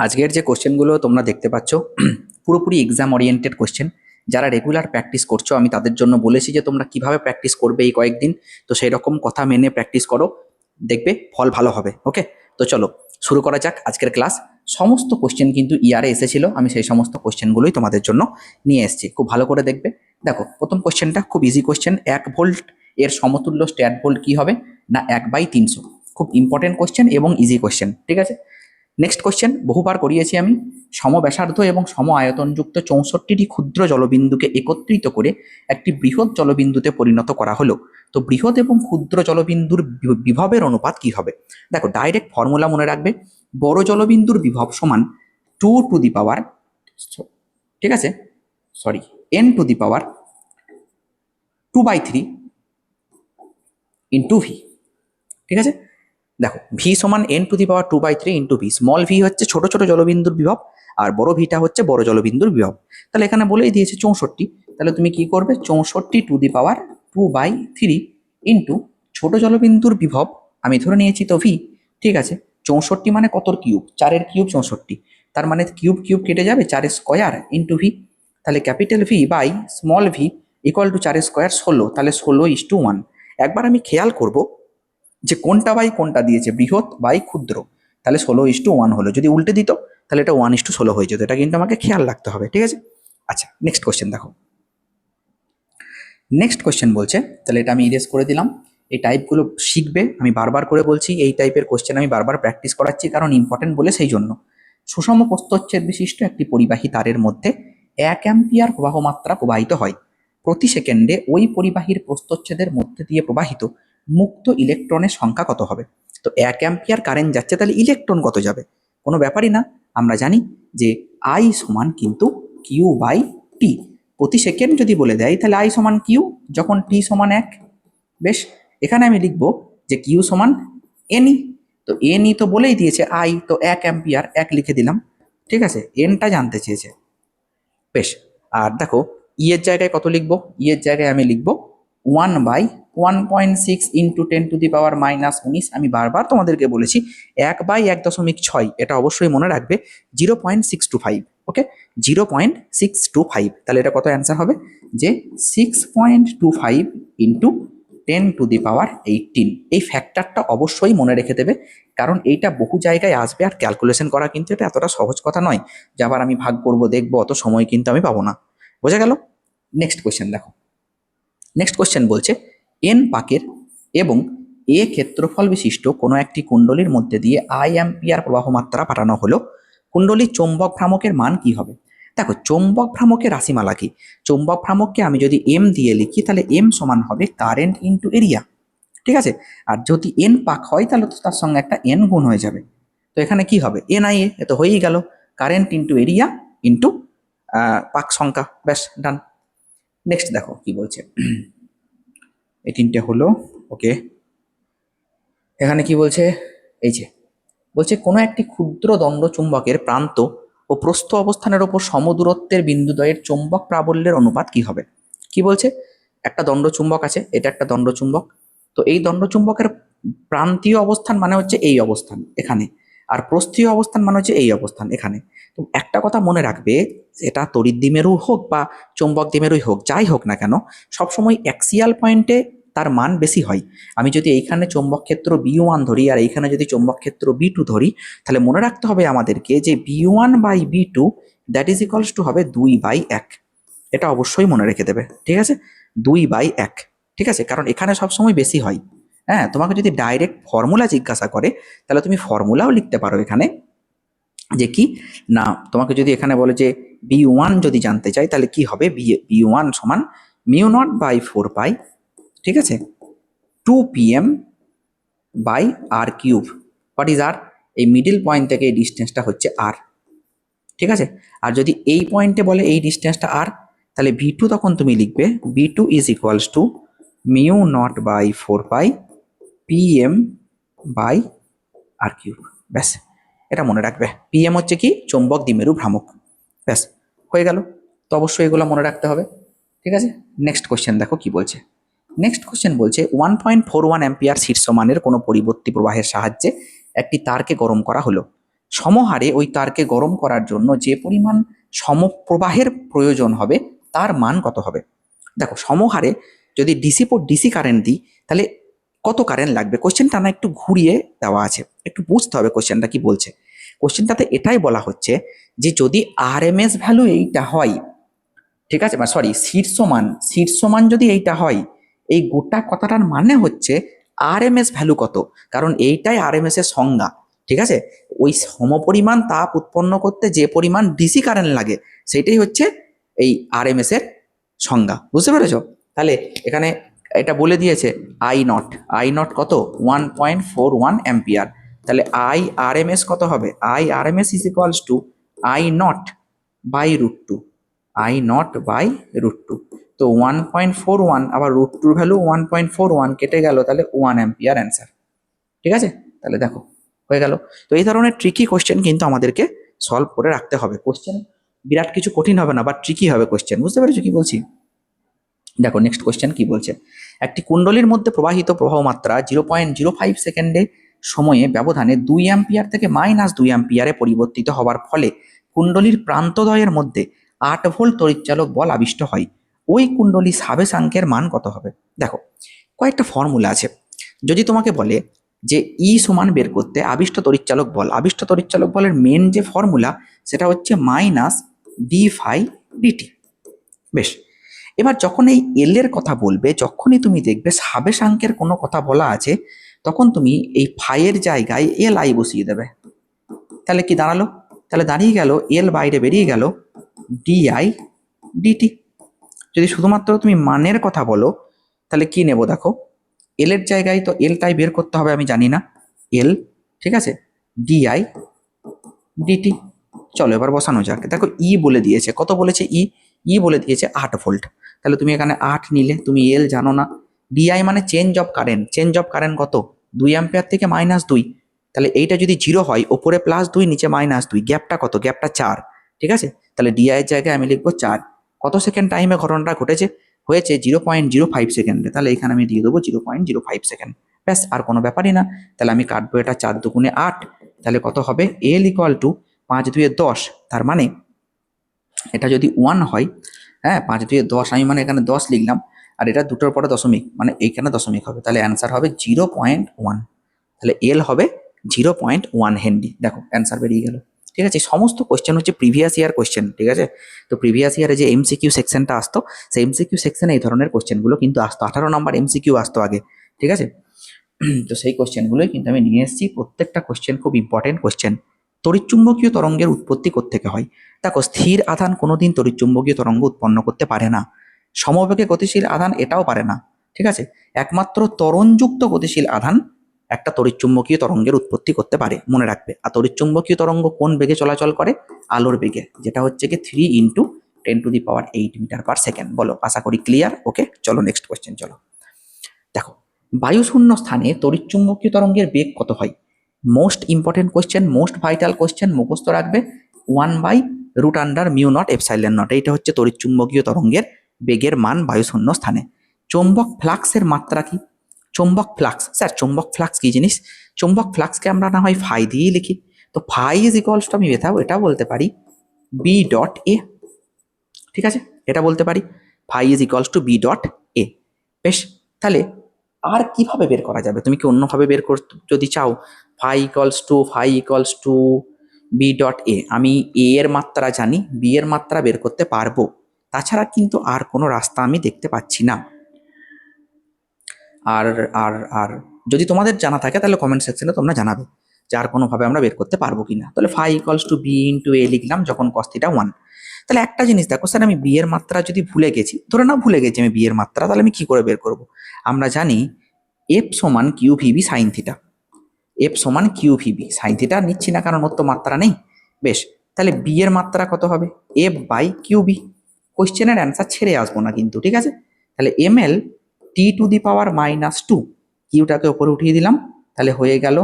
আজকের যে কোশ্চেনগুলো তোমরা দেখতে পাচ্ছ পুরোপুরি এক্সাম ওরিয়েন্টেড কোশ্চেন। যারা রেগুলার প্র্যাকটিস করছো আমি তাদের জন্য বলেছি যে তোমরা কিভাবে প্র্যাকটিস করবে এই কয়েকদিন, তো সেই রকম কথা মেনে প্র্যাকটিস করো, দেখবে ফল ভালো হবে। ওকে, তো চলো শুরু করা যাক আজকের ক্লাস। সমস্ত কোশ্চেন কিন্তু ইয়ারে এসেছিল, আমি সেই সমস্ত কোশ্চেনগুলোই তোমাদের জন্য নিয়ে এসেছি, খুব ভালো করে দেখবে। দেখো প্রথম কোশ্চেনটা খুব ইজি কোশ্চেন, 1 ভোল্ট এর সমতুল্য স্ট্যাট ভোল্ট কি হবে না 1/300। খুব ইম্পর্টেন্ট কোশ্চেন এবং ইজি কোশ্চেন, ঠিক আছে। নেক্সট কোশ্চেন বহুবার করিয়েছি আমি, সমব্যাসার্ধ এবং সম আয়তনযুক্ত 64টি ক্ষুদ্র জলবিন্দুকে একত্রিত করে একটি বৃহৎ জলবিন্দুতে পরিণত করা হলো, তো বৃহৎ এবং ক্ষুদ্র জলবিন্দুর বিভবের অনুপাত কি হবে। দেখো ডাইরেক্ট ফর্মুলা মনে রাখবে, বড় জলবিন্দুর বিভব সমান 2 টু দি পাওয়ার, ঠিক আছে, sorry, n two the power 2/3 into V, ঠিক আছে। দেখো ভি সমান n two the power 2/3 into V. Small V হচ্ছে ছোট ছোট জলবিন্দুর বিভব, আর বড় ভিটা হচ্ছে বড় জলবিন্দুর বিভব। তাহলে এখানে বলেই দিয়েছে 64, তাহলে তুমি কি করবে 64 টু দি পাওয়ার 2/3 ইন্টু ছোট জলবিন্দুর বিভব আমি ধরে নিয়েছি তো ভি, ঠিক আছে। 64 মানে কতর কিউব, 4-এর কিউব 64, তার মানে কিউব কিউব কেটে যাবে, 4-এর স্কোয়ার ইন্টু ভি। তাহলে capital V by small V equal to 4-এর স্কোয়ার 16, তাহলে 16:1। একবার আমি খেয়াল করব যে কোনটা বাই কোনটা দিয়েছে, বৃহৎ বাই ক্ষুদ্র, তাহলে 16:1 হলো। যদি উল্টে দিত তাহলে এটা 1:16 হয়ে যেত, এটা কিন্তু আমাকে খেয়াল রাখতে হবে, ঠিক আছে। আচ্ছা নেক্সট কোশ্চেন দেখো, নেক্সট কোশ্চেন বলছে, তাহলে এটা আমি ইরেজ করে দিলাম। এই টাইপগুলো শিখবে, আমি বারবার করে বলছি এই টাইপের কোশ্চেন আমি বারবার প্র্যাকটিস করাচ্ছি কারণ ইম্পর্টেন্ট বলে, সেই জন্য। সুষম প্রস্থচ্ছেদ বিশিষ্ট একটি পরিবাহী তারের মধ্যে 1 অ্যাম্পিয়ার প্রবাহ মাত্রা প্রবাহিত হয়, প্রতি সেকেন্ডে ওই পরিবাহীর প্রস্থচ্ছেদের মধ্যে দিয়ে প্রবাহিত মুক্ত ইলেকট্রনের সংখ্যা কত হবে। তো 1 অ্যাম্পিয়ার কারেন্ট যাচ্ছে, তাহলে ইলেকট্রন কত যাবে, কোনো ব্যাপারই না। আমরা জানি যে আই সমান কিন্তু কিউ বাই টি। প্রতি সেকেন্ড যদি বলে দেয় তাহলে আই সমান কিউ, যখন টি সমান 1। বেশ, এখানে আমি লিখবো যে কিউ সমান এনই, তো এনই তো বলেই দিয়েছে আই, তো 1 অ্যাম্পিয়ার 1 লিখে দিলাম, ঠিক আছে। এনটা জানতে চেয়েছে। বেশ, আর দেখো এর জায়গায় কত লিখবো, এর জায়গায় আমি লিখবো 1/1.6 ইন্টু 10⁻⁻19। আমি বারবার তোমাদেরকে বলেছি 1/1.6, এটা অবশ্যই মনে রাখবে, 0.625। ওকে, 0.625, তাহলে এটা কত অ্যান্সার হবে যে 6.25 ইন্টু 10⁻18। এই ফ্যাক্টরটা অবশ্যই মনে রেখে দেবে, কারণ এইটা বহু জায়গায় আসবে, আর ক্যালকুলেশন করা কিন্তু এটা এতটা সহজ কথা নয় যে আবার আমি ভাগ করব দেখবো, অত সময় কিন্তু আমি পাবো না। বোঝা গেল। নেক্সট কোয়েশ্চেন দেখো, নেক্সট কোয়েশ্চেন বলছে এন পাকের এবং এ ক্ষেত্রফল বিশিষ্ট কোনো একটি কুণ্ডলীর মধ্যে দিয়ে আই অ্যাম্পিয়ার প্রবাহ মাত্রা পাঠানো হলো, কুণ্ডলীর চৌম্বক ভ্রামকের মান কি হবে। দেখো চৌম্বক ভ্রামকের রাশিমালা কি, চৌম্বক ভ্রামককে আমি যদি এম দিয়ে লিখি তাহলে এম সমান হবে কারেন্ট ইন্টু এরিয়া, ঠিক আছে। আর যদি এন পাক হয় তাহলে তো তার সঙ্গে একটা এন গুণ হয়ে যাবে, তো এখানে কি হবে এন আই এ তো হয়েই গেল, কারেন্ট ইন্টু এরিয়া ইন্টু পাক সংখ্যা, ব্যাস ডান। নেক্সট দেখো কি বলছে, এই তিনটে হলো। ওকে, এখানে কি বলছে, এই যে বলছে কোনো একটি ক্ষুদ্র দণ্ড চুম্বকের প্রান্ত ও প্রস্থ অবস্থানের ওপর সমদূরত্বের বিন্দুদ্বয়ের চৌম্বক প্রাবল্যের অনুপাত কি হবে। কি বলছে, একটা দণ্ড চুম্বক আছে, এটা একটা দণ্ড চুম্বক, তো এই দণ্ড চুম্বকের প্রান্তীয় অবস্থান মানে হচ্ছে এই অবস্থান এখানে, আর প্রস্থীয় অবস্থান মানে হচ্ছে এই অবস্থান এখানে। তো একটা কথা মনে রাখবে, এটা তড়িৎ দ্বিমেরু হোক বা চৌম্বক দ্বিমেরুই হোক, যাই হোক না কেন, সবসময় অ্যাক্সিয়াল পয়েন্টে তার মান বেশি হয়। আমি যদি এইখানে চৌম্বক ক্ষেত্র B1 ধরি আর এইখানে যদি চৌম্বক ক্ষেত্র B2 ধরি, তাহলে মনে রাখতে হবে আমাদেরকে যে B1/B2 that is equals two হবে 2/1। এটা অবশ্যই মনে রেখে দেবে, ঠিক আছে, 2/1, ঠিক আছে, কারণ এখানে সবসময় বেশি হয়। হ্যাঁ, তোমাকে যদি ডাইরেক্ট ফর্মুলা জিজ্ঞাসা করে তাহলে তুমি ফর্মুলাও লিখতে পারো এখানে, যে কি না, তোমাকে যদি এখানে বলে যে B1 যদি জানতে চাই তাহলে কি হবে, B1 সমান μ0/4π, ঠিক আছে, 2pm/r³। হোয়াট ইজ আর, এই মিডিল পয়েন্ট থেকে এই ডিস্টেন্সটা হচ্ছে আর, ঠিক আছে। আর যদি এই পয়েন্টে বলে এই ডিস্টেন্সটা আর, তাহলে V2 তখন তুমি লিখবে B2 is equals two μ0/4π pm/r³। ব্যাস, এটা মনে রাখবে, পিএম হচ্ছে কি চৌম্বক দ্বিমেরু ভ্রামক, ব্যাস হয়ে গেল। তো অবশ্যই এগুলো মনে রাখতে হবে, ঠিক আছে। নেক্সট কোশ্চেন দেখো কি বলছে, নেক্সট কোশ্চেন বলছে 1.41 অ্যাম্পিয়ার শীর্ষমানের কোনো পরিবর্তী প্রবাহের সাহায্যে একটি তারকে গরম করা হলো, সমহারে ওই তারকে গরম করার জন্য যে পরিমাণ সমপ্রবাহের প্রয়োজন হবে তার মান কত হবে। দেখো সমহারে যদি ডিসি কারেন্ট দিই তাহলে কত কারেন্ট লাগবে, কোশ্চেনটা না একটু ঘুরিয়ে দেওয়া আছে, একটু বুঝতে হবে কোশ্চেনটা কি বলছে। কোশ্চেনটাতে এটাই বলা হচ্ছে যে যদি আরএমএস ভ্যালু এইটা হয়, ঠিক আছে, সরি শীর্ষমান যদি এইটা হয়, এই গোটা কথাটার মানে হচ্ছে আরএমএস ভ্যালু কত, কারণ এইটাই আরএমএস এর সংজ্ঞা। ঠিক আছে, ওই সমপরিমাণ তাপ উৎপন্ন করতে যে পরিমাণ ডিসি কারেন্ট লাগে সেটাই হচ্ছে এই আরএমএস এর সংজ্ঞা। বুঝতে পেরেছ? তাহলে এখানে এটা বলে দিয়েছে আই নট কত 1.41 অ্যাম্পিয়ার। তাহলে আরএমএস কত হবে, RMS is equals two I0/√2, I0/√2। তো 1.41 আবার √2 ভ্যালু 1.41 কেটে গেল, তাহলে 1 অ্যাম্পিয়ার অ্যান্সার। ঠিক আছে, তাহলে দেখো হয়ে গেল। তো এই ধরনের ট্রিকি কোশ্চেন কিন্তু আমাদেরকে সলভ করে রাখতে হবে। কোশ্চেন বিরাট কিছু কঠিন হবে না, বা ট্রিকি হবে কোশ্চেন। বুঝতে পেরেছো কি বলছি? দেখো নেক্সট কোশ্চেন কি বলছে। একটি কুণ্ডলীর মধ্যে প্রবাহিত প্রবাহ মাত্রা 0.05 সেকেন্ডে সময়ে ব্যবধানে 2 অ্যাম্পিয়ার থেকে -2 অ্যাম্পিয়ারে পরিবর্তিত হওয়ার ফলে কুণ্ডলীর প্রান্তদ্বয়ের মধ্যে 8 ভোল্ট তড়িৎচালক বল আবিষ্ট হয়। ওই কুণ্ডলী সাবেশাঙ্কের মান কত হবে? দেখো কয়েকটা ফর্মুলা আছে। যদি তোমাকে বলে যে ই সমান বের করতে আবিষ্ট তড়িৎচালক বলের মেন যে ফর্মুলা সেটা হচ্ছে -d∅dt। বেশ, এবার যখন এই এল এর কথা বলবে, যখনই তুমি দেখবে সাবেশাঙ্কের কোনো কথা বলা আছে, তখন তুমি এই ফাইয়ের জায়গায় এল আই বসিয়ে দেবে। তাহলে কি দাঁড়ালো? তাহলে দাঁড়িয়ে গেল এল বাইরে বেরিয়ে গেল di/dt। যদি শুধুমাত্র তুমি মানের কথা বলো তাহলে কি নেব, দেখো এল এর জায়গায় তো এলটাই বের করতে হবে, আমি জানি না এল, ঠিক আছে, di/dt। চলো এবার বসানো যাক। দেখো ই বলে দিয়েছে, কত বলেছে ই বলে দিয়েছে 8 ভোল্ট। তাহলে তুমি এখানে 8 নিলে, তুমি এল জানো না। ডিআই মানে চেঞ্জ অফ কারেন্ট কত, 2 অ্যাম্পিয়ার থেকে -2। তাহলে এইটা যদি 0 হয়, ওপরে +2 নিচে -2, গ্যাপটা কত, গ্যাপটা 4। ঠিক আছে, তাহলে ডিআই এর জায়গায় আমি লিখবো 4। কত সেকেন্ড টাইমে ঘটনাটা ঘটেছে, হয়েছে 0.05 সেকেন্ডে। তাহলে এখানে আমি দিয়ে দেবো 0.05 সেকেন্ড। ব্যাস, আর কোনো ব্যাপারই না। তাহলে আমি কাটবো এটা 4 দুগুণে 8। তাহলে কত হবে, এল ইকুয়াল টু 5 2 10। তার মানে এটা যদি 1 হয়, হ্যাঁ 5 2 10, আমি মানে এখানে 10 লিখলাম, আর এটা দুটোর পরে দশমিক, মানে এইখানে দশমিক হবে। তাহলে অ্যান্সার হবে 0.1। তাহলে এল হবে 0.1 হেনরি। দেখো অ্যান্সার বেরিয়ে গেল। ঠিক আছে, সমস্ত কোশ্চেন হচ্ছে প্রিভিয়াস ইয়ার কোশ্চেন। ঠিক আছে, তো প্রিভিয়াস ইয়ারে যে এমসিকিউ সেকশনটা আসতো, সেই এমসিকিউ সেকশনে এই ধরনের কোশ্চেনগুলো কিন্তু আসতো। 18 নম্বর এমসিকিউ আসতো আগে। ঠিক আছে, তো সেই কোশ্চেনগুলোই কিন্তু আমি নিয়ে এসেছি। প্রত্যেকটা কোশ্চেন খুব ইম্পর্টেন্ট কোশ্চেন। তড়িৎচুম্বকীয় তরঙ্গের উৎপত্তি কোত্থেকে হয়? দেখো স্থির আধান কোনোদিন তড়িৎচুম্বকীয় তরঙ্গ উৎপন্ন করতে পারে না। সমবেগে গতিশীল আধান এটাও পারে না। ঠিক আছে, একমাত্র ত্বরণযুক্ত গতিশীল আধান একটা তড়িৎচুম্বকীয় তরঙ্গের উৎপত্তি করতে পারে, মনে রাখবে। আর তড়িৎচুম্বকীয় তরঙ্গ কোন বেগে চলাচল করে? আলোর বেগে, যেটা হচ্ছে কি 3 × 10⁸ মিটার/সেকেন্ড। বলো, আশা করি ক্লিয়ার। ওকে, চলো নেক্সট কোশ্চেন। চলো দেখো, বায়ুশূন্য স্থানে তড়িৎচুম্বকীয় তরঙ্গের বেগ কত হয়? Most important question, most vital question, মুখস্থ রাখবে। 1/√μ0ε0। এইটা হচ্ছে তড়িৎচুম্বকীয় তরঙ্গের বেগের মান বায়ুশূন্য স্থানে। চৌম্বক ফ্লাক্সের মাত্রা কি? চৌম্বক ফ্লাক্স, স্যার চৌম্বক ফ্লাক্স কি জিনিস? চৌম্বক ফ্লাক্সকে আমরা না হয় ফাই দিয়েই লিখি। তো ফাই ইজ ইকুয়ালস টু, আমি এটাও বলতে পারি B.A। ঠিক আছে, এটা বলতে পারি phi is equals two B.A। বেশ, তাহলে আর কিভাবে বের করা যাবে? তুমি কি অন্যভাবে বের করতে যদি চাও, ফাই ইকুয়ালস টু B.A, আমি এ এর মাত্রা জানি, বি এর মাত্রা বের করতে পারবো। তাছাড়া কিন্তু আর কোনো রাস্তা আমি দেখতে পাচ্ছি না। আর আর আর যদি তোমাদের জানা থাকে তাহলে কমেন্ট সেকশনে তোমরা জানাবে যে আর কোনোভাবে আমরা বের করতে পারবো কিনা। তাহলে phi equals to B × A লিখলাম যখন cos θ 1। তাহলে একটা জিনিস দেখো, স্যার আমি বি এর মাত্রা যদি ভুলে গেছি, ধরে না ভুলে গেছি আমি বি এর মাত্রা, তাহলে আমি কি করে বের করব? আমরা জানি F সমান QVB sin θ। F সমান QVB sin θ নিচ্ছি না, কারণ ওর তো মাত্রা নেই। বেশ, তাহলে বি এর মাত্রা কত হবে? F/QB। কোশ্চেনের অ্যান্সার ছেড়ে আসবো না কিন্তু, ঠিক আছে। তাহলে ml T⁻², কিউটাকে ওপরে উঠিয়ে দিলাম, তাহলে হয়ে গেল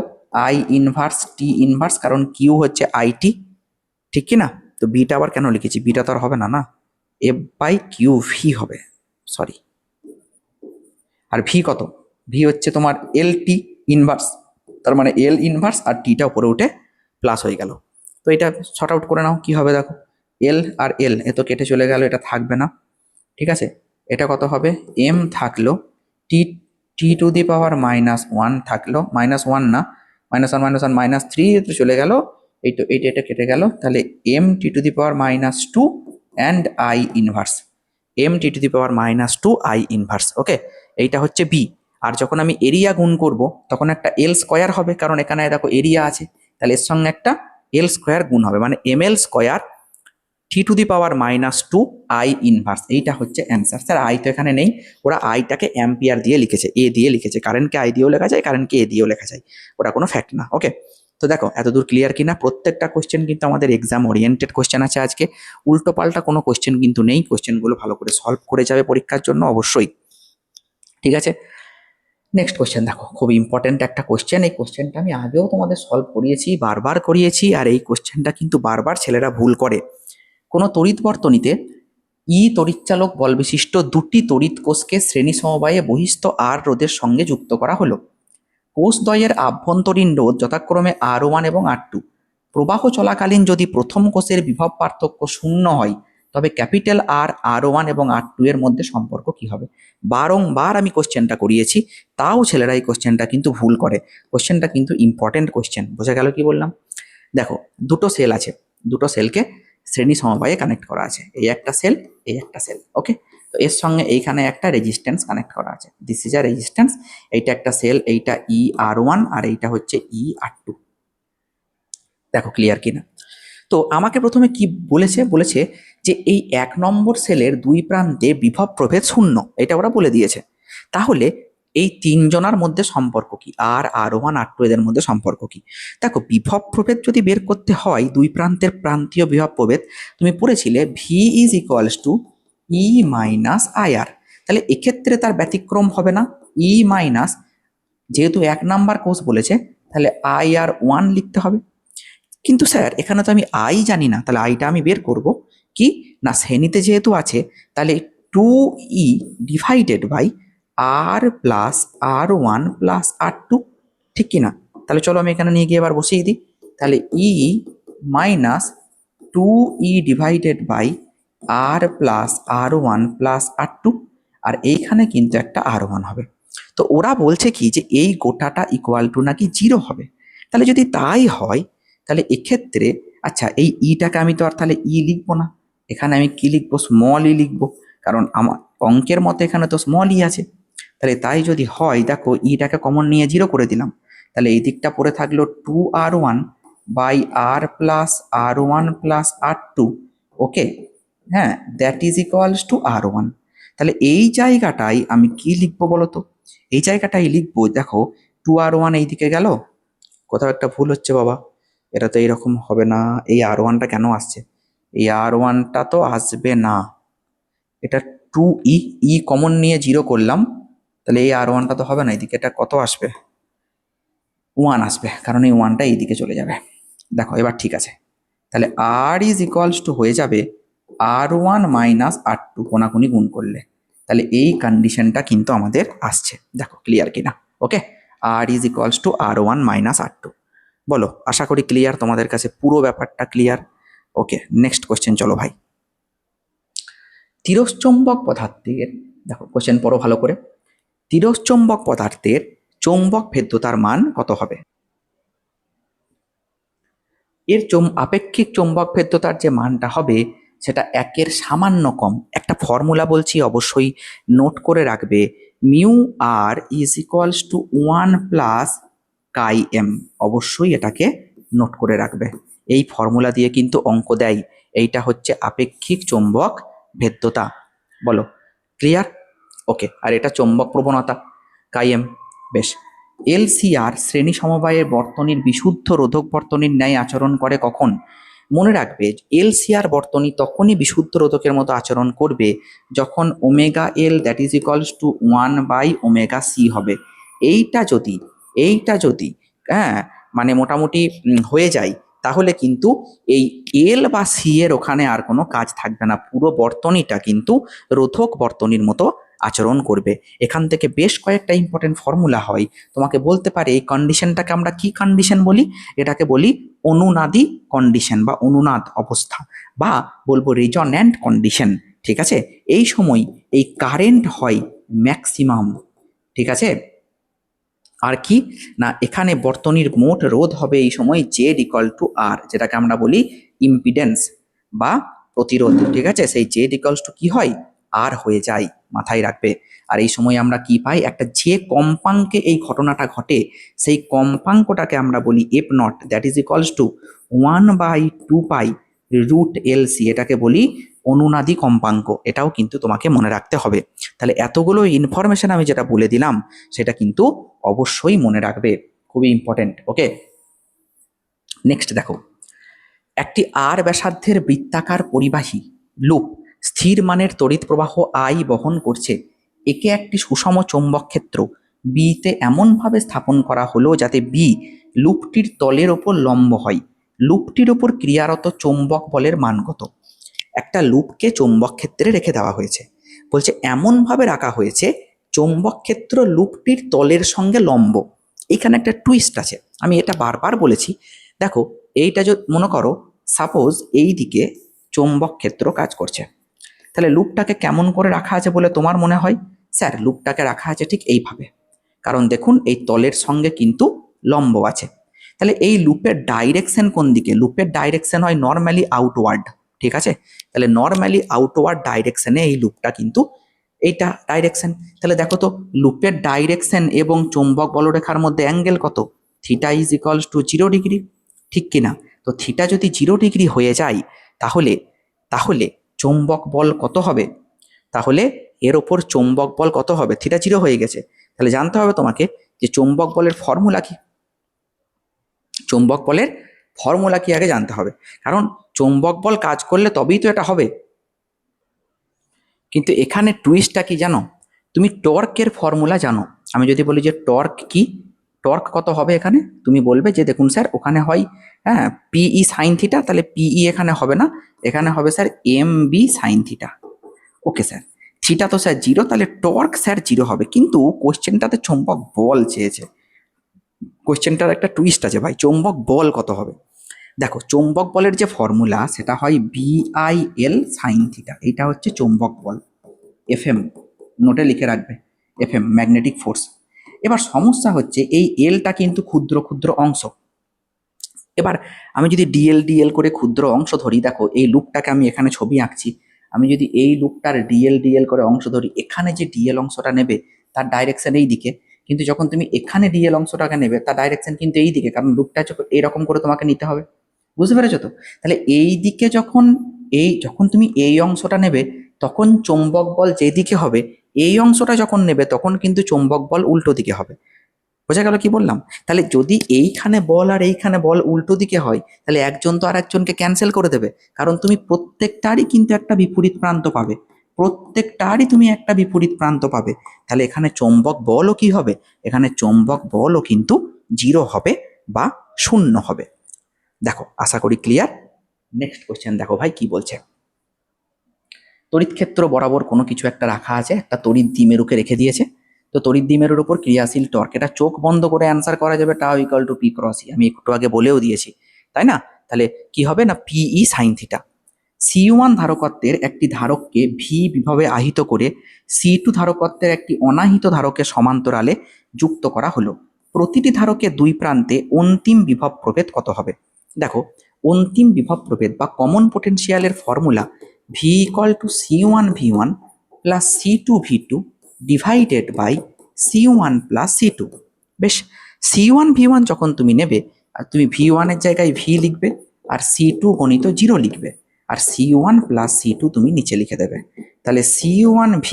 I−T⁻, কারণ কিউ হচ্ছে IT, ঠিক কি না? তো বিটা আবার কেন লিখেছি? বিটা তো আর হবে না, না, F/QV হবে, সরি। আর ভি কত? ভি হচ্ছে তোমার LT ইনভার্স, তার মানে L ইনভার্স আর টিটা উপরে উঠে প্লাস হয়ে গেল। তো এটা শর্ট আউট করে নাও, কি হবে দেখো, এল আর এল এ তো কেটে চলে গেল, এটা থাকবে না, ঠিক আছে। এটা কত হবে, এম থাকলো, টি টি টু দি পাওয়ার -1 থাকলো, -1 না, -1 -1 -3 চলে গেল, এই তো এইটা এটা কেটে গেল, তাহলে M T to the power -2 and I inverse, M T to the power -2 I inverse, okay. এইটা হচ্ছে বি। আর যখন আমি এরিয়া গুণ করব তখন একটা এল স্কোয়ার হবে, কারণ এখানে দেখো এরিয়া আছে, তাহলে এর সঙ্গে একটা এল স্কোয়ার গুণ হবে, মানে M L square T to the power -2 I inverse, এইটা হচ্ছে অ্যান্সার। স্যার আই তো এখানে নেই, ওরা আইটাকে অ্যাম্পিয়ার দিয়ে লিখেছে, এ দিয়ে লিখেছে, কারেন্টকে আই দিয়েও লেখা যায়, কারেন্টকে এ দিয়েও লেখা যায়, ওটা কোনো ফ্যাক্ট না, ওকে। তো দেখো এতদূর ক্লিয়ার কিনা, প্রত্যেকটা কোশ্চেন কিন্তু আমাদের এক্সাম ওরিয়েন্টেড কোশ্চেন আছে আজকে, উল্টো পাল্টা কোনো কোশ্চেন কিন্তু নেই, কোশ্চেনগুলো ভালো করে সলভ করে যাবে পরীক্ষার জন্য অবশ্যই, ঠিক আছে। নেক্সট কোশ্চেন দেখো, খুব ইম্পর্টেন্ট একটা কোশ্চেন, এই কোশ্চেনটা আমি আগেও তোমাদের সলভ করিয়েছি, বারবার করিয়েছি, আর এই কোশ্চেনটা কিন্তু বারবার ছেলেরা ভুল করে। কোনো তড়িৎ বর্তনীতে ই তড়িৎচালক বল বিশিষ্ট দুটি তড়িৎ কোষকে শ্রেণী সমবায়ে বহিস্থ আর রোধের সঙ্গে যুক্ত করা হলো। কোষদ্বয়ের আভ্যন্তরীণ রোধ যথাক্রমে R1 এবং R2। প্রবাহ চলাকালীন যদি প্রথম কোষের বিভব পার্থক্য 0 হয় তবে ক্যাপিটাল আর R1 এবং R2 এর মধ্যে সম্পর্ক কি হবে। বারংবার আমি কোশ্চেনটা করিয়েছি, তাও ছেলেরা এই কোশ্চেনটা কিন্তু ভুল করে। কোশ্চেনটা কিন্তু ইম্পর্টেন্ট কোশ্চেন, বোঝা গেল কি বললাম। দেখো দুটো সেল আছে, দুটো সেলকে শ্রেণী সমবায়ে কানেক্ট করা আছে, এই একটা সেল, এই একটা সেল, ওকে। তো এর সঙ্গে এইখানে একটা রেজিস্ট্যান্স কানেক্ট করা আছে, দিস ইজ আ রেজিস্ট্যান্স, এইটা একটা সেল, এইটা ER1 আর এইটা হচ্ছে ER2। দেখো ক্লিয়ার কিনা। তো আমাকে প্রথমে কি বলেছে, বলেছে যে এই 1 নম্বর সেলের দুই প্রান্তে বিভব প্রভেদ 0, এটা ওরা বলে দিয়েছে। তাহলে এই তিনজনার মধ্যে সম্পর্ক কি, R1 R2 এদের মধ্যে সম্পর্ক কি। দেখো বিভব প্রভেদ যদি বের করতে হয়, দুই প্রান্তের প্রান্তীয় বিভব প্রভেদ তুমি পড়েছিলে V is equals two E minus IR, তাহলে এক্ষেত্রে তার ব্যতিক্রম হবে না, E মাইনাস, যেহেতু 1 নাম্বার কোষ বলেছে তাহলে IR1 লিখতে হবে। কিন্তু স্যার এখানে তো আমি আই জানি না, তাহলে আইটা আমি বের করব কি না, শ্রেণীতে যেহেতু আছে তাহলে 2E divided by R plus R1 plus R2, ঠিক কিনা। তাহলে চলো আমি এখানে নিয়ে গিয়ে এবার বসিয়ে দিই, তাহলে E minus 2E divided by R plus R1 plus R2, আর এইখানে কিন্তু একটা R1 হবে। তো ওরা বলছে কি যে এই গোটাটা ইকুয়াল টু নাকি 0 হবে। তাহলে যদি তাই হয় তাহলে এক্ষেত্রে, আচ্ছা এই ইটাকে আমি তো আর তাহলে ই লিখবো না, এখানে আমি কি লিখবো, স্মল ই লিখবো, কারণ আমার অঙ্কের মতো এখানে তো স্মল ই আছে। তাহলে তাই যদি হয়, দেখো ইটাকে কমন নিয়ে 0 করে দিলাম, তাহলে এই দিকটা পড়ে থাকলো 2R1 by R plus R1 plus R2, okay, হ্যাঁ, that is equals two R1। তাহলে এই জায়গাটাই আমি কি লিখবো বলো তো, এই জায়গাটাই লিখবো, দেখো 2R1 এই দিকে গেল, কোথাও একটা ভুল হচ্ছে বাবা, এটা তো এইরকম হবে না, এই R1টা কেন আসছে, এই R1টা তো আসবে না, এটা 2E, ই কমন নিয়ে 0 করলাম, তাহলে এই R1টা তো হবে না, এদিকে এটা কত আসবে, 1 আসবে, কারণ এই 1টা এইদিকে চলে যাবে। দেখো এবার ঠিক আছে, তাহলে R ইজ ইকুয়ালস টু হয়ে যাবে R1 মাইনাস R2 কোনাকুনি গুণ করলে, তাহলে এই কন্ডিশনটা কিন্তু আমাদের আসছে, দেখো ক্লিয়ার কিনা, ওকে। R is equals two R1 minus R2, বলো, আশা করি ক্লিয়ার, তোমাদের কাছে পুরো ব্যাপারটা ক্লিয়ার, ওকে। নেক্সট কোশ্চেন চলো ভাই। তিরশ্চম্বক পদার্থের, দেখো কোশ্চেন পড়ো ভালো করে, তিরশ্চম্বক পদার্থের চৌম্বক ভেদ্যতার মান কত হবে। এর আপেক্ষিক চৌম্বক ভেদ্যতার যে মানটা হবে সেটা 1-এর সামান্য কম, একটা ফর্মুলা বলছি অবশ্যই নোট করে রাখবে, mu r is equals to 1 plus chi m, অবশ্যই এটাকে নোট করে রাখবে, এই ফর্মুলা দিয়ে কিন্তু অঙ্ক দেয়, এইটা হচ্ছে আপেক্ষিক চৌম্বক ভেদ্যতা, বলো ক্লিয়ার, ওকে। আর এটা চৌম্বক প্রবণতা কাই এম, বেশ। এলসিআর শ্রেণী সমবায়ের বর্তনীর বিশুদ্ধ রোধক বর্তনীর ন্যায় আচরণ করে কখন। মনে রাখবে এলসিআর বর্তনী তখনই বিশুদ্ধ রোধকের মতো আচরণ করবে যখন omega L that is equals to 1/ওমেগা সি হবে। এইটা যদি হ্যাঁ মানে মোটামুটি হয়ে যায়, তাহলে কিন্তু এই এল বা সি এর ওখানে আর কোনো কাজ থাকবে না, পুরো বর্তনীটা কিন্তু রোধক বর্তনীর মতো আচরণ করবে। এখান থেকে বেশ কয়েকটা ইম্পর্টেন্ট ফর্মুলা হয়, তোমাকে বলতে পারে এই কন্ডিশনটাকে আমরা কি কন্ডিশন বলি, এটাকে বলি অনুনাদি কন্ডিশন বা অনুনাদ অবস্থা, বা বলবো রেজোন্যান্ট কন্ডিশন। ঠিক আছে, এই সময় এই কারেন্ট হয় ম্যাক্সিমাম। ঠিক আছে, আর কি না এখানে বর্তনীর মোট রোধ হবে এই সময় জেড ইকুয়াল টু আর, যেটাকে আমরা বলি ইম্পিডেন্স বা প্রতিরোধ। ঠিক আছে, সেই জেড ইকুয়ালস টু কি হয়, আর হয়ে যায়, মাথায় রাখবে। আর এই সময় আমরা কি পাই, একটা যে কম্পাঙ্কে এই ঘটনাটা ঘটে সেই কম্পাঙ্কটাকে আমরা বলি f naught, that is equals to 1/2 pi root L C, এটাকে বলি অনুনাদি কম্পাঙ্ক। এটাও কিন্তু তোমাকে মনে রাখতে হবে। তাহলে এতগুলো ইনফরমেশন আমি যেটা বলে দিলাম সেটা কিন্তু অবশ্যই মনে রাখবে, খুবই ইম্পর্টেন্ট। ওকে, নেক্সট দেখো, একটি আর ব্যাসার্ধের বৃত্তাকার পরিবাহী লুপ স্থির মানের তড়িৎ প্রবাহ আই বহন করছে। একে একটি সুষম চৌম্বক ক্ষেত্র বিতে এমনভাবে স্থাপন করা হলো যাতে বি লুপটির তলের ওপর লম্ব হয়। লুপটির ওপর ক্রিয়ারত চৌম্বক বলের মান কত? একটা লুপকে চৌম্বক ক্ষেত্রে রেখে দেওয়া হয়েছে, বলছে এমনভাবে রাখা হয়েছে চৌম্বক ক্ষেত্র লুপটির তলের সঙ্গে লম্ব। এখানে একটা টুইস্ট আছে, আমি এটা বারবার বলেছি। দেখো, এইটা যদি মনে করো সাপোজ এই দিকে চৌম্বক ক্ষেত্র কাজ করছে, তাহলে লুপটাকে কেমন করে রাখা আছে বলে তোমার মনে হয়? স্যার, লুপটাকে রাখা আছে ঠিক এইভাবে, কারণ দেখুন এই তলের সঙ্গে কিন্তু লম্ব আছে। তাহলে এই লুপের ডাইরেকশন কোন দিকে? লুপের ডাইরেকশন হয় নর্মালি আউটওয়ার্ড। ঠিক আছে, তাহলে নর্মালি আউটওয়ার্ড ডাইরেকশনে এই লুপটা কিন্তু এইটা ডাইরেকশন। তাহলে দেখো তো, লুপের ডাইরেকশন এবং চৌম্বক বলরেখার মধ্যে অ্যাঙ্গেল কত? Theta is equals two 0 degree, ঠিক কিনা? তো থিটা যদি 0 ডিগ্রি হয়ে যায় তাহলে তাহলে চৌম্বক বল কত হবে? তাহলে এর ওপর চৌম্বক বল কত হবে? থিটা 0 হয়ে গেছে, তাহলে জানতে হবে তোমাকে যে চৌম্বক বলের ফর্মুলা কি। চৌম্বক বলের ফর্মুলা কি আগে জানতে হবে, কারণ চৌম্বক বল কাজ করলে তবেই তো এটা হবে। কিন্তু এখানে টুইস্টটা কি জানো? তুমি টর্কের ফর্মুলা জানো। আমি যদি বলি যে টর্ক কি, টর্ক কত হবে এখানে, তুমি বলবে যে দেখুন স্যার ওখানে হয় হ্যাঁ পিই সাইন থিটা, তাহলে পিই এখানে হবে না, এখানে হবে sir M B sine theta. Okay sir, theta তো স্যার 0, তাহলে টর্ক স্যার 0 হবে। কিন্তু কোশ্চেনটাতে চৌম্বক বল চেয়েছে, কোশ্চেনটার একটা টুইস্ট আছে ভাই, চৌম্বক বল কত হবে? দেখো, চৌম্বক বলের যে ফর্মুলা সেটা হয় বিআইএল সাইন থিটা, এটা হচ্ছে চৌম্বক বল। এফএম নোটে লিখে রাখবে, এফএম ম্যাগনেটিক ফোর্স। এবার সমস্যা হচ্ছে এই এলটা কিন্তু ক্ষুদ্র ক্ষুদ্র অংশ। এবার আমি যদি ডিএল ডিএল করে ক্ষুদ্র অংশ ধরি, দেখো এই লুপটাকে আমি এখানে ছবি আঁকছি, আমি যদি এই লুপটার ডিএল ডিএল করে অংশ ধরি, এখানে যে ডিএল অংশটা নেবে তার ডাইরেকশন এই দিকে, কিন্তু যখন তুমি এখানে ডিএল অংশটাকে নেবে তার ডাইরেকশন কিন্তু এই দিকে, কারণ লুপটা এইরকম করে তোমাকে নিতে হবে। বুঝতে পেরেছো তো? তাহলে এই দিকে যখন তুমি এই অংশটা নেবে তখন চৌম্বক বল যেদিকে হবে, এই অংশটা যখন নেবে তখন কিন্তু চৌম্বক বল উল্টো দিকে হবে। বোঝা গেল কি বললাম? তাহলে যদি এইখানে বল আর এইখানে বল উল্টো দিকে হয়, তাহলে একজন তো আর একজনকে ক্যান্সেল করে দেবে, কারণ তুমি প্রত্যেকটারই কিন্তু একটা বিপরীত প্রান্ত পাবে, প্রত্যেকটারই তুমি একটা বিপরীত প্রান্ত পাবে। তাহলে এখানে চৌম্বক বলও কি হবে? এখানে চৌম্বক বলও কিন্তু 0 হবে বা 0 হবে। দেখো, আশা করি ক্লিয়ার। নেক্সট কোশ্চেন দেখো ভাই কি বলছে। তড়িৎ ক্ষেত্র বরাবর কোনো কিছু একটা রাখা আছে, একটা তড়িৎ দ্বিমেরুকে রেখে দিয়েছে। তো তড়িৎ দ্বিমেরুর উপর ক্রিয়াশীল টর্ক, এটা চোখ বন্ধ করে অ্যান্সার করা যাবে, tau equal to P cross E, আমি একটু আগে বলেও দিয়েছি, তাই না? তাহলে কি হবে না, পিই সাইন থিটা। C1 ধারকত্বের একটি ধারককে ভি বিভবে আহিত করে C2 ধারকত্বের একটি অনাহিত ধারকের সমান্তরালে যুক্ত করা হলো। প্রতিটি ধারকের দুই প্রান্তে অন্তিম বিভব প্রভেদ কত হবে? দেখো, অন্তিম বিভব প্রভেদ বা কমন পোটেনশিয়ালের formula V equal to C1V1 plus C2V2 divided by C1 plus C2। বেশ, C1V1 যখন তুমি নেবে, আর তুমি V1 এর জায়গায় ভি লিখবে আর C2 গণিত 0 লিখবে, আর C1 প্লাস C2 তুমি নিচে লিখে দেবে। তাহলে C1V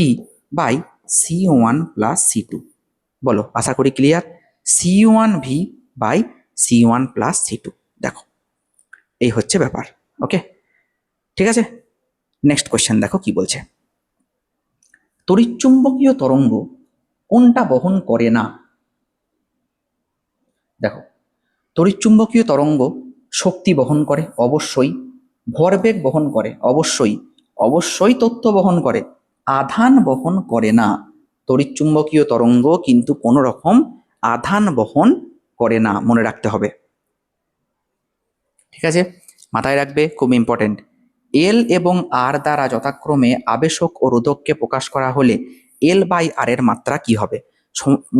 by C1 plus C2। বলো, আশা করি clear. C1V by C1 plus C2। দেখো, এই হচ্ছে ব্যাপার। ওকে, ঠিক আছে। নেক্সট কোশ্চেন দেখো কি বলছে। তড়িৎচুম্বকীয় তরঙ্গ কোনটা বহন করে না? দেখো, তড়িৎচুম্বকীয় তরঙ্গ শক্তি বহন করে অবশ্যই, ভরবেগ বহন করে অবশ্যই, অবশ্যই তথ্য বহন করে, আধান বহন করে না। তড়িৎচুম্বকীয় তরঙ্গ কিন্তু কোনো রকম আধান বহন করে না, মনে রাখতে হবে। ঠিক আছে, মাথায় রাখবে, খুব ইম্পর্টেন্ট। এল এবং আর দ্বারা যথাক্রমে আবেশক ও রোধককে প্রকাশ করা হলে এল বাই আর এর মাত্রা কি হবে?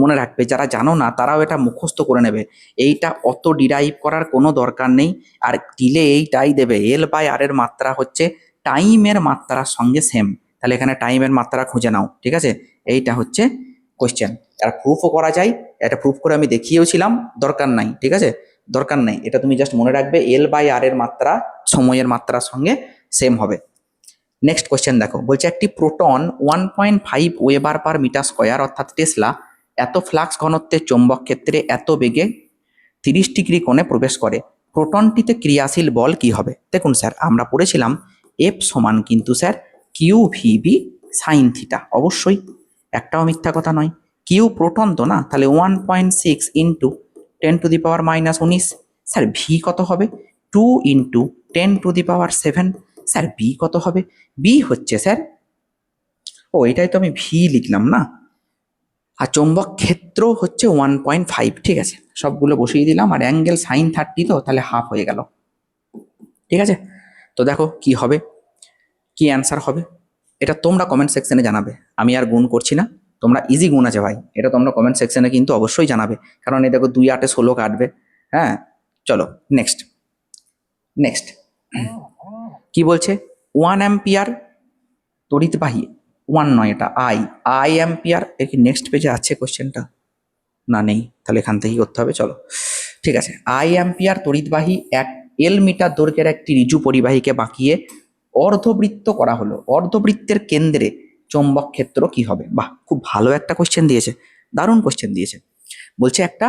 মনে রাখবে, যারা জানো না তারাও এটা মুখস্থ করে নেবে। এইটা অত ডিরাইভ করার কোনো দরকার নেই। আর দিলে এইটাই দেবে, এল বাই আর এর মাত্রা হচ্ছে টাইমের মাত্রার সঙ্গে সেম। তাহলে এখানে টাইমের মাত্রা খুঁজে নাও। ঠিক আছে, এইটা হচ্ছে কোয়েশ্চেন। আর প্রুফও করা যায়, এটা প্রুফ করে আমি দেখিয়েওছিলাম, দরকার নাই। ঠিক আছে, দরকার নেই, এটা তুমি জাস্ট মনে রাখবে এল বাই আর এর মাত্রা সময়ের মাত্রার সঙ্গে সেম হবে। নেক্সট কোয়েশ্চেন দেখো, বলছে একটি proton 1.5 weber per metre square অর্থাৎ টেসলা এত ফ্লাক্স ঘনত্বের চৌম্বক ক্ষেত্রে এত বেগে 30 ডিগ্রি কোণে প্রবেশ করে, প্রোটনটিতে ক্রিয়াশীল বল কি হবে? দেখুন স্যার, আমরা পড়েছিলাম এফ সমান কিন্তু sir q vB sine theta, অবশ্যই, একটাও মিথ্যা কথা নয়। কিউ প্রোটন তো না, তাহলে 1.6 ইন্টু 10⁻⁻19। স্যার ভি কত হবে? 2 ইন্টু 10⁻7। স্যার বি কত হবে? বি হচ্ছে স্যার, ও এটাই তো আমি ভি লিখলাম না, আর চৌম্বক ক্ষেত্র হচ্ছে 1.5। ঠিক আছে, সবগুলো বসিয়ে দিলাম, আর অ্যাঙ্গেল সাইন 30 তো, তাহলে হাফ হয়ে গেল। ঠিক আছে, তো দেখো কি হবে, কি অ্যান্সার হবে, এটা তোমরা কমেন্ট সেকশনে জানাবে। আমি আর গুণ করছি না, তোমরা ইজি গুণ আছে ভাই, এটা তোমরা কমেন্ট সেকশনে কিন্তু অবশ্যই জানাবে, কারণ এই দেখো 2 8 16 কাটবে। হ্যাঁ, চলো নেক্সট। নেক্সট কি বলছে? 1 অ্যাম্পিয়ার তড়িৎবাহী, 1 নয়, এটা আই অ্যাম্পিয়ার। এর কি নেক্সট পেজে আছে কোশ্চেনটা? না নেই, তাহলে এখান থেকেই করতে হবে। চলো ঠিক আছে, আই অ্যাম্পিয়ার তড়িৎবাহী 1 এল মিটার দৈর্ঘ্যের একটি ঋজু পরিবাহীকে বাঁকিয়ে অর্ধবৃত্ত করা হলো, অর্ধবৃত্তের কেন্দ্রে চৌম্বক ক্ষেত্র কি হবে? বাহ, খুব ভালো একটা কোশ্চেন দিয়েছে, দারুণ কোশ্চেন দিয়েছে। বলছে একটা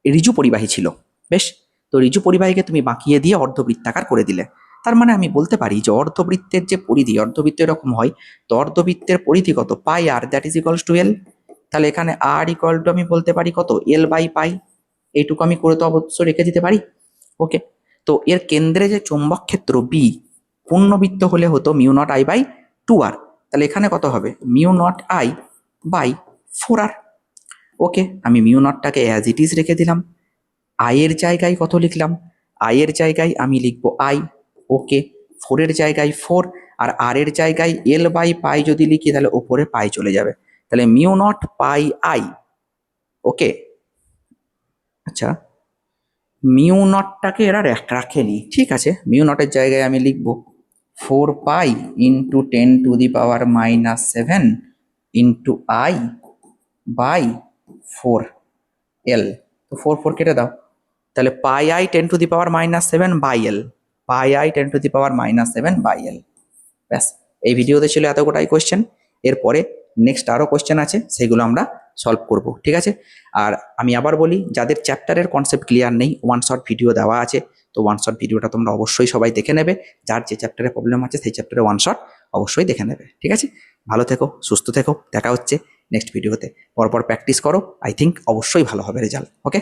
ঋজু পরিবাহী ছিল, বেশ, তো ঋজু পরিবাহীকে তুমি বাঁকিয়ে দিয়ে অর্ধবৃত্তাকার করে দিলে। তার মানে আমি বলতে পারি যে অর্ধবৃত্তের যে পরিধি, অর্ধবৃত্ত এরকম হয়, তো অর্ধবৃত্তের পরিধি কত? Pi r, that is equals to L. তাহলে এখানে আর ইকুয়াল টু আমি বলতে পারি কত? L by pi. এইটুকু আমি করে তো অবশ্য রেখে দিতে পারি। ওকে, তো এর কেন্দ্রে যে চৌম্বক ক্ষেত্র বি, পূর্ণবৃত্ত হলে হতো mu naught I by 2r। তাহলে এখানে কত হবে? Mu naught I by 4r। Okay, আমি মিউ নটটাকে অ্যাজ ইট ইজ রেখে দিলাম। আই এর জায়গায় কত লিখলাম? আই এর জায়গায় আমি লিখবো আই। ওকে, 4 এর জায়গায় 4, আর আর এর জায়গায় এল বাই পাই যদি লিখি তাহলে ওপরে পাই চলে যাবে, তাহলে মিউ নট পাই আই। ওকে, আচ্ছা, মিউ নটটাকে এরা রাখেনি, ঠিক আছে, মিউ নটের জায়গায় আমি লিখবো 4 pi into 10⁻⁻7 into I by 4 L. তো 4 4 কেটে দাও, তাহলে pi I 10⁻⁻7 by L, pi I 10⁻⁻7 by L. ব্যাস, এই ভিডিওতে ছিল এতটাই কোয়েশ্চেন। এরপরে নেক্সট আরও কোয়েশ্চেন আছে, সেগুলো আমরা সলভ করব। ঠিক আছে, আর আমি আবার বলি, যাদের চ্যাপ্টারের কনসেপ্ট ক্লিয়ার নেই, ওয়ান শট ভিডিও দেওয়া আছে, তো ওয়ান শট ভিডিওটা তোমরা অবশ্যই সবাই দেখে নেবে। যার যে চ্যাপ্টারে প্রবলেম আছে সেই চ্যাপ্টারে ওয়ান শট অবশ্যই দেখে নেবে। ঠিক আছে, ভালো থেকো, সুস্থ থেকো, দেখা হচ্ছে নেক্সট ভিডিওতে। পরপর প্র্যাকটিস করো, আই থিঙ্ক অবশ্যই ভালো হবে রেজাল্ট। ওকে।